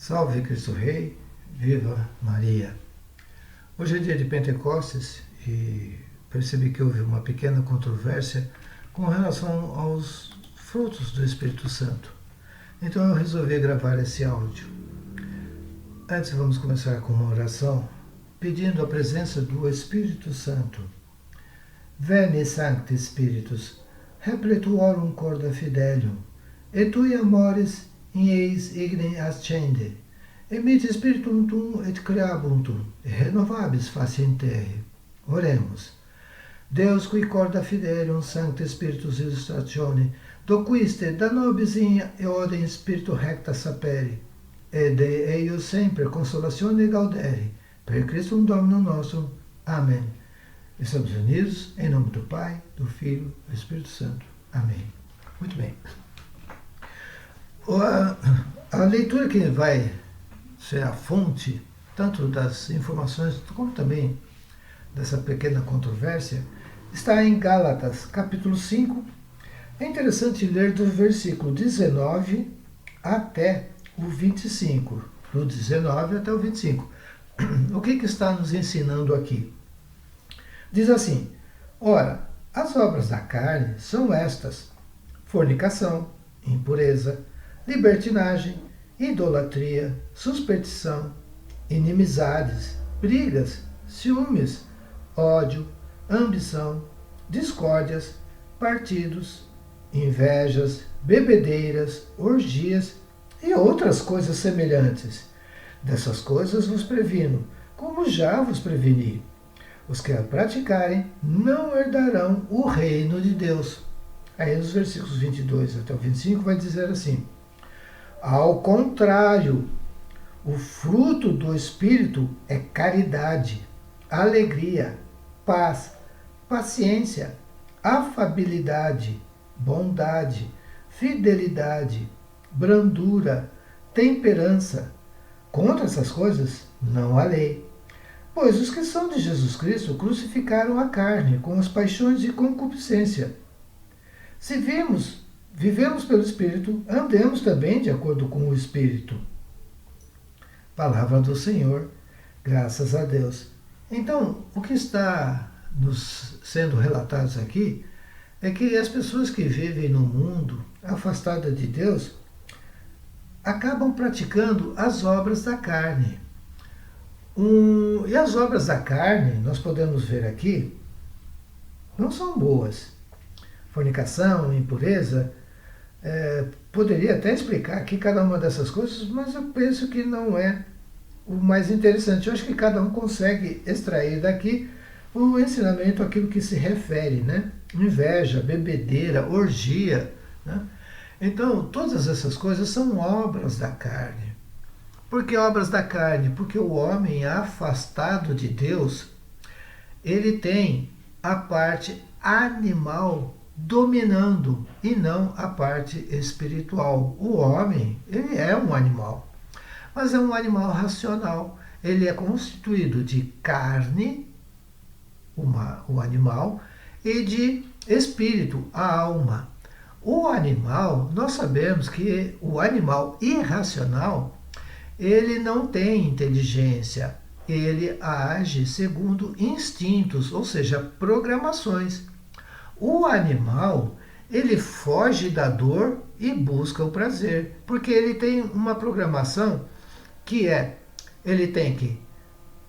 Salve Cristo Rei, viva Maria. Hoje é dia de Pentecostes e percebi que houve uma pequena controvérsia com relação aos frutos do Espírito Santo. Então eu resolvi gravar esse áudio. Antes vamos começar com uma oração, pedindo a presença do Espírito Santo. Veni Sancti Spiritus, repletuorum corda fidelium, et tui amores in eis ignem ascende, emite spiritum tum et creabuntum, et renovabis faciem terre. Oremos. Deus qui corda fidelium Sancti Spiritus illustratione, doquiste da nobis in eodem spiritu recta sapere, et de eius sempre consolatione gaudere, per Christum Dominum nostrum. Amém. Estamos unidos em nome do Pai, do Filho e do Espírito Santo. Amém. Muito bem. A leitura que vai ser a fonte, tanto das informações, como também dessa pequena controvérsia, está em Gálatas, capítulo 5. É interessante ler do versículo 19 até o 25. Do 19 até o 25. O que está nos ensinando aqui? Diz assim: ora, as obras da carne são estas: fornicação, impureza, libertinagem, idolatria, superstição, inimizades, brigas, ciúmes, ódio, ambição, discórdias, partidos, invejas, bebedeiras, orgias e outras coisas semelhantes. Dessas coisas vos previno, como já vos preveni. Os que a praticarem não herdarão o reino de Deus. Aí nos versículos 22 até o 25 vai dizer assim: ao contrário, o fruto do Espírito é caridade, alegria, paz, paciência, afabilidade, bondade, fidelidade, brandura, temperança. Contra essas coisas não há lei. Pois os que são de Jesus Cristo crucificaram a carne com as paixões e concupiscência. Se vivemos pelo Espírito, andemos também de acordo com o Espírito. Palavra do Senhor, graças a Deus. Então, o que está nos sendo relatado aqui é que as pessoas que vivem no mundo, afastadas de Deus, acabam praticando as obras da carne. E as obras da carne, nós podemos ver aqui, não são boas. Fornicação, impureza, poderia até explicar aqui cada uma dessas coisas, mas eu penso que não é o mais interessante. Eu acho que cada um consegue extrair daqui o ensinamento àquilo que se refere, né? Inveja, bebedeira, orgia, né? Então, todas essas coisas são obras da carne. Por que obras da carne? Porque o homem afastado de Deus, ele tem a parte animal dominando e não a parte espiritual. O homem, ele é um animal, mas é um animal racional. Ele é constituído de carne, o animal, e de espírito, a alma. O animal, nós sabemos que o animal irracional, ele não tem inteligência, ele age segundo instintos, ou seja, programações. O animal, ele foge da dor e busca o prazer, porque ele tem uma programação que ele tem que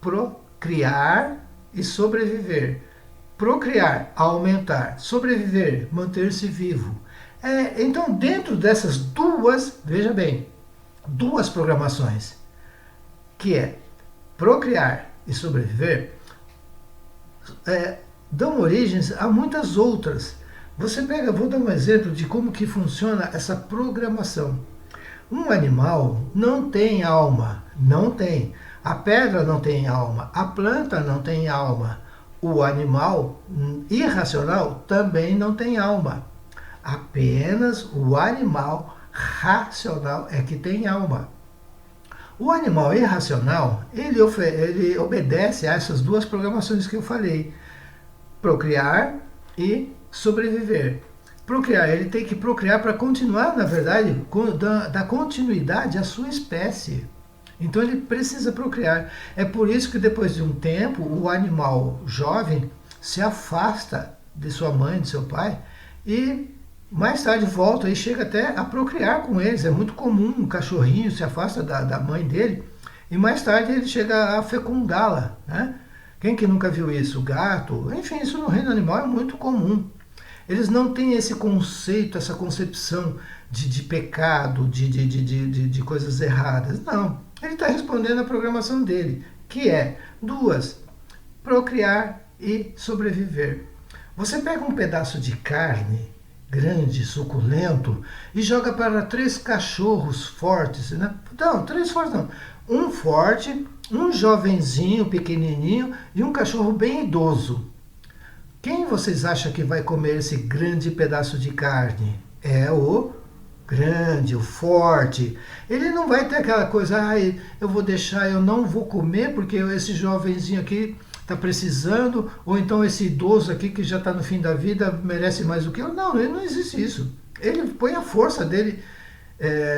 procriar e sobreviver. Procriar, aumentar, sobreviver, manter-se vivo. Então, dentro dessas duas, veja bem, duas programações, que é procriar e sobreviver, dão origem a muitas outras. Você pega, vou dar um exemplo de como que funciona essa programação. Um animal não tem alma, não tem. A pedra não tem alma, a planta não tem alma. O animal irracional também não tem alma. Apenas o animal racional é que tem alma. O animal irracional, ele obedece a essas duas programações que eu falei: procriar e sobreviver. Procriar, ele tem que procriar para continuar, na verdade, dar continuidade à sua espécie. Então ele precisa procriar. É por isso que depois de um tempo o animal jovem se afasta de sua mãe, de seu pai, e mais tarde volta e chega até a procriar com eles. É muito comum um cachorrinho se afasta da mãe dele e mais tarde ele chega a fecundá-la, né? Quem que nunca viu isso? O gato, enfim, isso no reino animal é muito comum. Eles não têm esse conceito, essa concepção de pecado, de coisas erradas. Não. Ele está respondendo à programação dele, que é duas: procriar e sobreviver. Você pega um pedaço de carne grande, suculento, e joga para 3 cachorros fortes, né? Não, 3 fortes não. Um forte, um jovenzinho, pequenininho e um cachorro bem idoso. Quem vocês acham que vai comer esse grande pedaço de carne? É o grande, o forte. Ele não vai ter aquela coisa, eu vou deixar, eu não vou comer porque esse jovenzinho aqui está precisando, ou então esse idoso aqui que já está no fim da vida merece mais do que eu. Não, não existe isso. Ele põe a força dele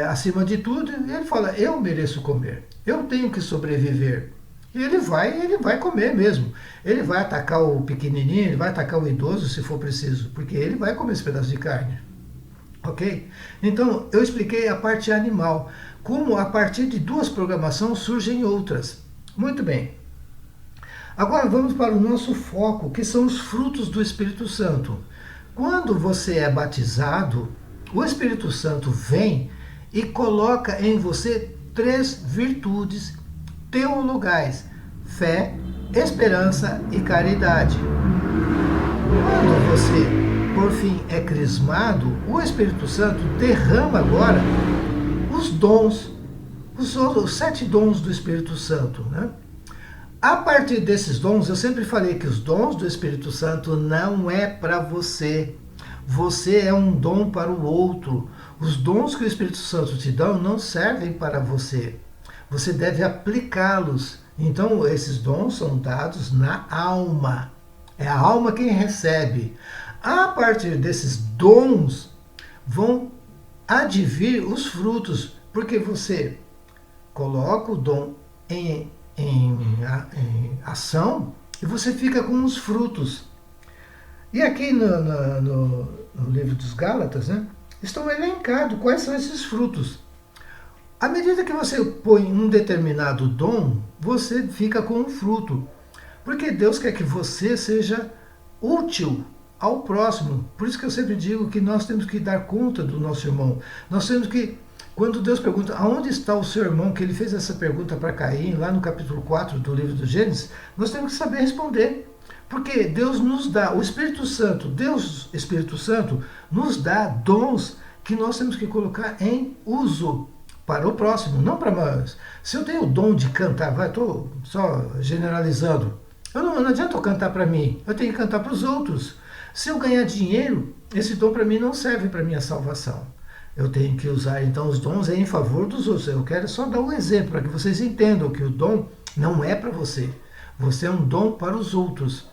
acima de tudo e ele fala, eu mereço comer, eu tenho que sobreviver. E ele vai comer mesmo. Ele vai atacar o pequenininho, ele vai atacar o idoso se for preciso, porque ele vai comer esse pedaço de carne. Ok? Então, eu expliquei a parte animal, como a partir de 2 programações surgem outras. Muito bem. Agora vamos para o nosso foco, que são os frutos do Espírito Santo. Quando você é batizado, o Espírito Santo vem e coloca em você 3 virtudes teologais: fé, esperança e caridade. Quando você, por fim, é crismado, o Espírito Santo derrama agora os dons, os 7 dons do Espírito Santo, né? A partir desses dons, eu sempre falei que os dons do Espírito Santo não é para você. Você é um dom para o outro. Os dons que o Espírito Santo te dá não servem para você. Você deve aplicá-los. Então, esses dons são dados na alma. É a alma quem recebe. A partir desses dons, vão advir os frutos, porque você coloca o dom em ação e você fica com os frutos. E aqui no livro dos Gálatas, né, estão elencados quais são esses frutos. À medida que você põe um determinado dom, você fica com um fruto. Porque Deus quer que você seja útil ao próximo. Por isso que eu sempre digo que nós temos que dar conta do nosso irmão. Nós temos que, quando Deus pergunta aonde está o seu irmão, que ele fez essa pergunta para Caim, lá no capítulo 4 do livro do Gênesis, nós temos que saber responder. Porque Deus nos dá, o Espírito Santo, Deus, Espírito Santo, nos dá dons que nós temos que colocar em uso para o próximo, não para nós. Se eu tenho o dom de cantar, estou só generalizando, não adianta eu cantar para mim, eu tenho que cantar para os outros. Se eu ganhar dinheiro, esse dom para mim não serve para a minha salvação. Eu tenho que usar então os dons em favor dos outros. Eu quero só dar um exemplo para que vocês entendam que o dom não é para você. Você é um dom para os outros.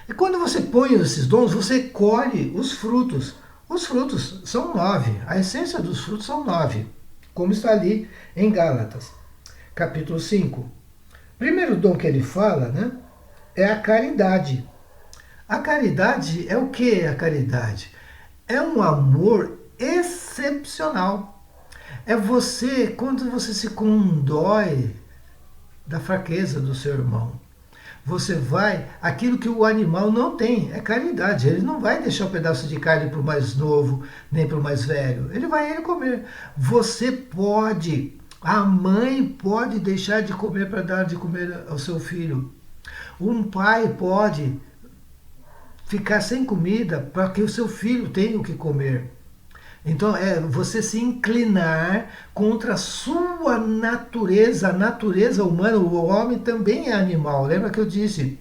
E quando você põe esses dons, você colhe os frutos. Os frutos são 9. A essência dos frutos são 9. Como está ali em Gálatas, capítulo 5. Primeiro dom que ele fala, né, é a caridade. A caridade é o que a caridade? É um amor excepcional. É você, quando você se condói da fraqueza do seu irmão. Você vai, aquilo que o animal não tem, é caridade. Ele não vai deixar um pedaço de carne para o mais novo, nem para o mais velho. Ele vai comer. Você pode, a mãe pode deixar de comer para dar de comer ao seu filho. Um pai pode ficar sem comida para que o seu filho tenha o que comer. Então é você se inclinar contra a sua natureza, a natureza humana. O homem também é animal. Lembra que eu disse?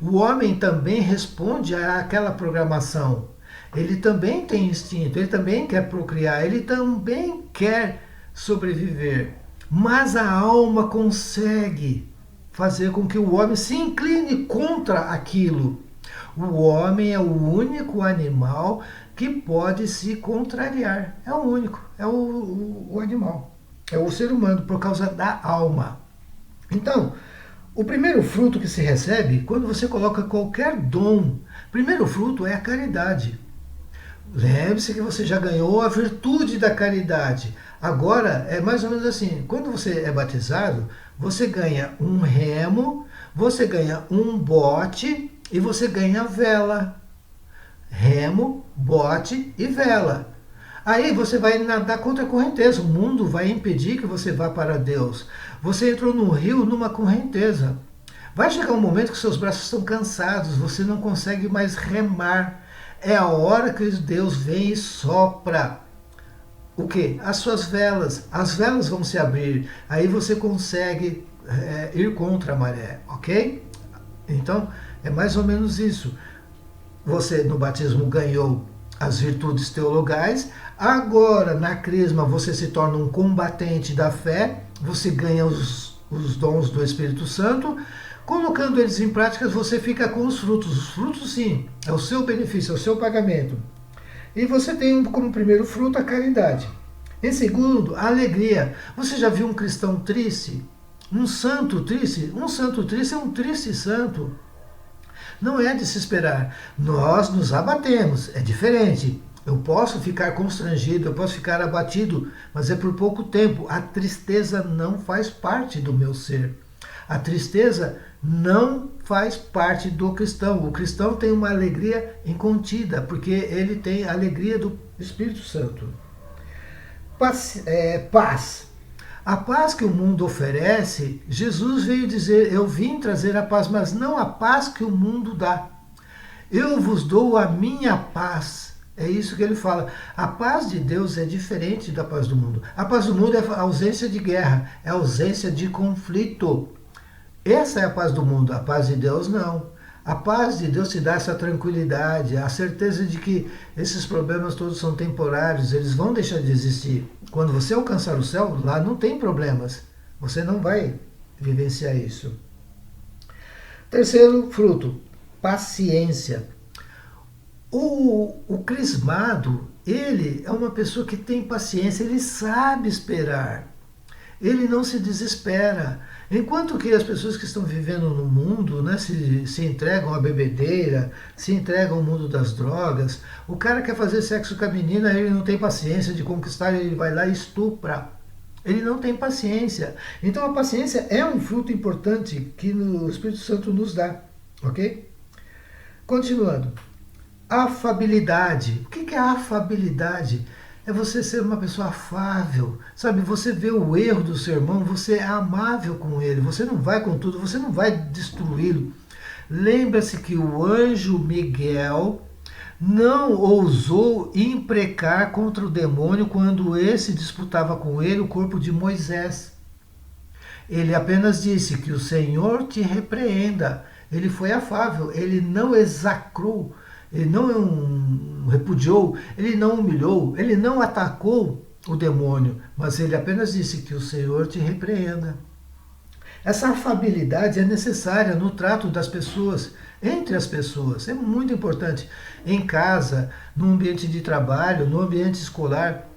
O homem também responde àquela programação. Ele também tem instinto, ele também quer procriar, ele também quer sobreviver. Mas a alma consegue fazer com que o homem se incline contra aquilo. O homem é o único animal que pode se contrariar. É o único, é o animal. é o ser humano, por causa da alma. Então, o primeiro fruto que se recebe, quando você coloca qualquer dom, o primeiro fruto é a caridade. Lembre-se que você já ganhou a virtude da caridade. Agora, é mais ou menos assim, quando você é batizado, você ganha um remo, você ganha um bote e você ganha vela. Remo, bote e vela. Aí você vai nadar contra a correnteza. O mundo vai impedir que você vá para Deus. Você entrou no rio numa correnteza. Vai chegar um momento que seus braços estão cansados, você não consegue mais remar. É a hora que Deus vem e sopra. O que? As suas velas. As velas vão se abrir. Aí você consegue ir contra a maré, ok? Então, é mais ou menos isso. Você no batismo ganhou as virtudes teologais, agora na crisma você se torna um combatente da fé, você ganha os dons do Espírito Santo, colocando eles em prática você fica com os frutos sim, é o seu benefício, é o seu pagamento. E você tem como primeiro fruto a caridade. Em segundo, a alegria. Você já viu um cristão triste? Um santo triste? Um santo triste é um triste santo. Não é de se esperar. Nós nos abatemos, é diferente. Eu posso ficar constrangido, eu posso ficar abatido, mas é por pouco tempo. A tristeza não faz parte do meu ser. A tristeza não faz parte do cristão. O cristão tem uma alegria incontida, porque ele tem a alegria do Espírito Santo. Paz. A paz que o mundo oferece, Jesus veio dizer, eu vim trazer a paz, mas não a paz que o mundo dá. Eu vos dou a minha paz. É isso que ele fala. A paz de Deus é diferente da paz do mundo. A paz do mundo é a ausência de guerra, é a ausência de conflito. Essa é a paz do mundo, a paz de Deus não. A paz de Deus te dá essa tranquilidade, a certeza de que esses problemas todos são temporários, eles vão deixar de existir. Quando você alcançar o céu, lá não tem problemas. Você não vai vivenciar isso. Terceiro fruto, paciência. O crismado, ele é uma pessoa que tem paciência, ele sabe esperar. Ele não se desespera. Enquanto que as pessoas que estão vivendo no mundo, né, se entregam à bebedeira, se entregam ao mundo das drogas, o cara quer fazer sexo com a menina, ele não tem paciência de conquistar, ele vai lá e estupra. Ele não tem paciência. Então a paciência é um fruto importante que o Espírito Santo nos dá, ok? Continuando. Afabilidade. O que é afabilidade? É você ser uma pessoa afável, sabe? Você vê o erro do seu irmão, você é amável com ele, você não vai com tudo, você não vai destruí-lo. Lembra-se que o anjo Miguel não ousou imprecar contra o demônio quando esse disputava com ele o corpo de Moisés. Ele apenas disse que o Senhor te repreenda. Ele foi afável, ele não exacrou, ele não repudiou, ele não humilhou, ele não atacou o demônio, mas ele apenas disse que o Senhor te repreenda. Essa afabilidade é necessária no trato das pessoas, entre as pessoas, é muito importante. Em casa, no ambiente de trabalho, no ambiente escolar,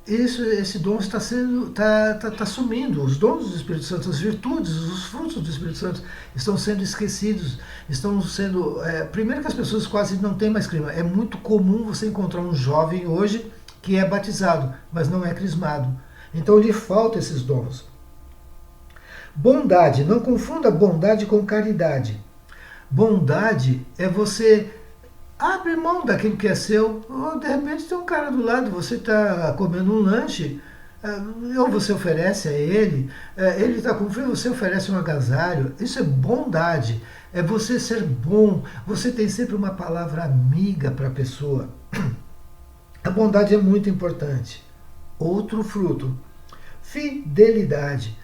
esse dom está sumindo. Os dons do Espírito Santo, as virtudes, os frutos do Espírito Santo estão sendo esquecidos, estão sendo... primeiro que as pessoas quase não têm mais crisma. É muito comum você encontrar um jovem hoje que é batizado, mas não é crismado. Então lhe faltam esses dons. Bondade, não confunda bondade com caridade. Bondade é você abre mão daquilo que é seu. Ou de repente tem um cara do lado, você está comendo um lanche, ou você oferece a ele, ele está com frio, você oferece um agasalho. Isso é bondade, é você ser bom, você tem sempre uma palavra amiga para a pessoa. A bondade é muito importante. Outro fruto, fidelidade.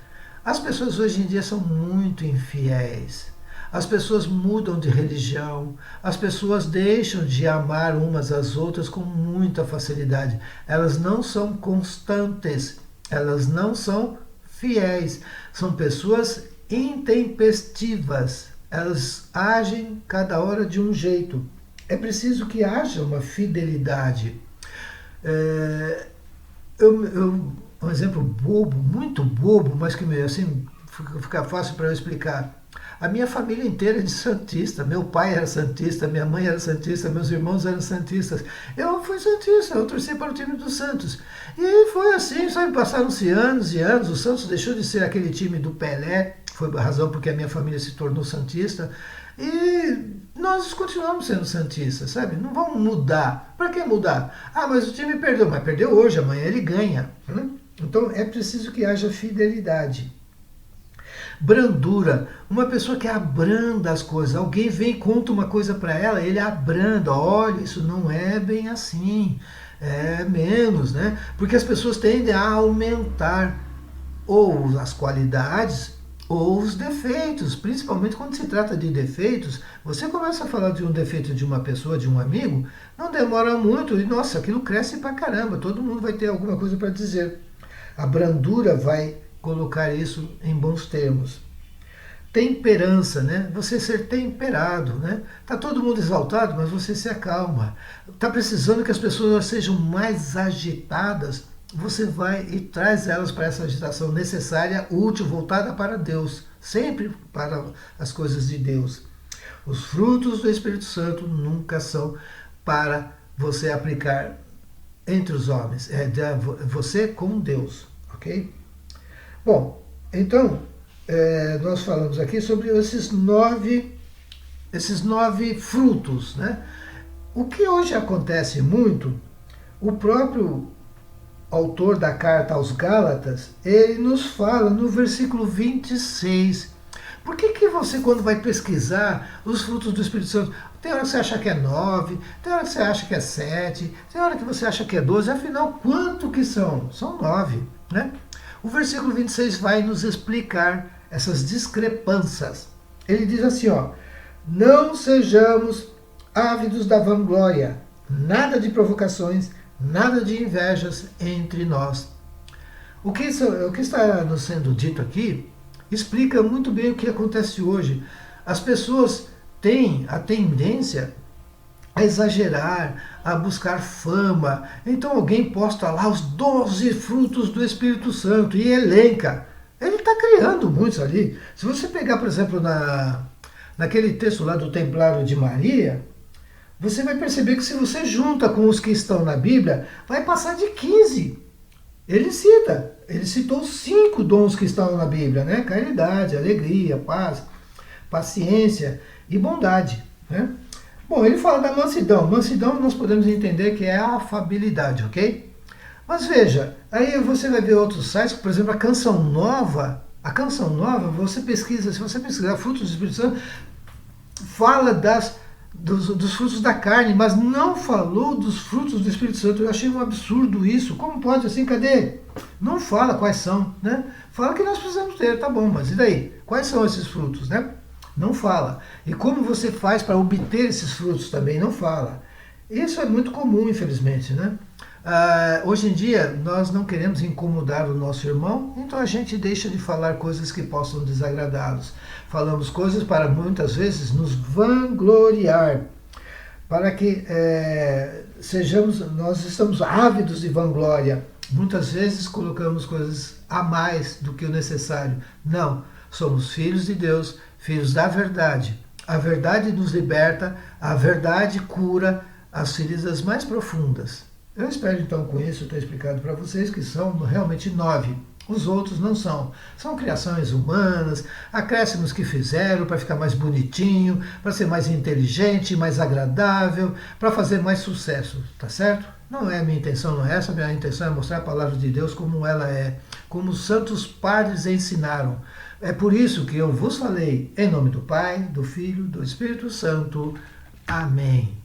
As pessoas hoje em dia são muito infiéis. As pessoas mudam de religião, as pessoas deixam de amar umas às outras com muita facilidade. Elas não são constantes, elas não são fiéis. São pessoas intempestivas, elas agem cada hora de um jeito. É preciso que haja uma fidelidade. um exemplo bobo, muito bobo, mas que assim fica fácil para eu explicar. A minha família inteira é de santista. Meu pai era santista, minha mãe era santista, meus irmãos eram santistas. Eu fui santista, eu torci para o time dos Santos. E foi assim, sabe, passaram-se anos e anos. O Santos deixou de ser aquele time do Pelé, foi a razão porque a minha família se tornou santista. E nós continuamos sendo santistas, sabe? Não vamos mudar. Para que mudar? Ah, mas o time perdeu. Mas perdeu hoje, amanhã ele ganha. Então é preciso que haja fidelidade. Brandura, uma pessoa que abranda as coisas. Alguém vem e conta uma coisa para ela, ele abranda. Olha, isso não é bem assim, é menos, né? Porque as pessoas tendem a aumentar ou as qualidades ou os defeitos, principalmente quando se trata de defeitos. Você começa a falar de um defeito de uma pessoa, de um amigo, não demora muito e, nossa, aquilo cresce pra caramba, todo mundo vai ter alguma coisa para dizer. A brandura vai colocar isso em bons termos. Temperança, né? Você ser temperado, né? Tá todo mundo exaltado, mas você se acalma. Tá precisando que as pessoas sejam mais agitadas, você vai e traz elas para essa agitação necessária, útil, voltada para Deus, sempre para as coisas de Deus. Os frutos do Espírito Santo nunca são para você aplicar entre os homens, é você com Deus, ok? Bom, então nós falamos aqui sobre esses nove frutos, né? O que hoje acontece muito, o próprio autor da carta aos Gálatas, ele nos fala no versículo 26. Por que você, quando vai pesquisar os frutos do Espírito Santo, tem hora que você acha que é 9, tem hora que você acha que é 7, tem hora que você acha que é 12, afinal, quanto que são? São 9, né? O versículo 26 vai nos explicar essas discrepâncias. Ele diz assim, ó: não sejamos ávidos da vanglória, nada de provocações, nada de invejas entre nós. O que está nos sendo dito aqui explica muito bem o que acontece hoje. As pessoas têm a tendência a exagerar, a buscar fama. Então alguém posta lá os 12 frutos do Espírito Santo e elenca. Ele está criando muitos ali. Se você pegar, por exemplo, naquele texto lá do Templário de Maria, você vai perceber que se você junta com os que estão na Bíblia, vai passar de 15. Ele citou 5 dons que estão na Bíblia, né? Caridade, alegria, paz, paciência e bondade, né? Bom, ele fala da mansidão. Mansidão nós podemos entender que é a afabilidade, ok? Mas veja, aí você vai ver outros sites, por exemplo, a Canção Nova, você pesquisa, se você pesquisar frutos do Espírito Santo, fala dos frutos da carne, mas não falou dos frutos do Espírito Santo. Eu achei um absurdo isso. Como pode assim? Cadê? Não fala quais são, né? Fala que nós precisamos ter, tá bom, mas e daí? Quais são esses frutos, né? Não fala. E como você faz para obter esses frutos também? Não fala. Isso é muito comum, infelizmente, né? Hoje em dia, nós não queremos incomodar o nosso irmão, então a gente deixa de falar coisas que possam desagradá-los. Falamos coisas para muitas vezes nos vangloriar, para que nós estamos ávidos de vanglória. Muitas vezes colocamos coisas a mais do que o necessário. Não, somos filhos de Deus, filhos da verdade. A verdade nos liberta, a verdade cura as feridas mais profundas. Eu espero então com isso ter explicado para vocês que são realmente 9. Os outros não são. São criações humanas, acréscimos que fizeram para ficar mais bonitinho, para ser mais inteligente, mais agradável, para fazer mais sucesso, tá certo? Não é a minha intenção, não é essa. A minha intenção é mostrar a palavra de Deus como ela é, como os santos padres ensinaram. É por isso que eu vos falei, em nome do Pai, do Filho, do Espírito Santo. Amém.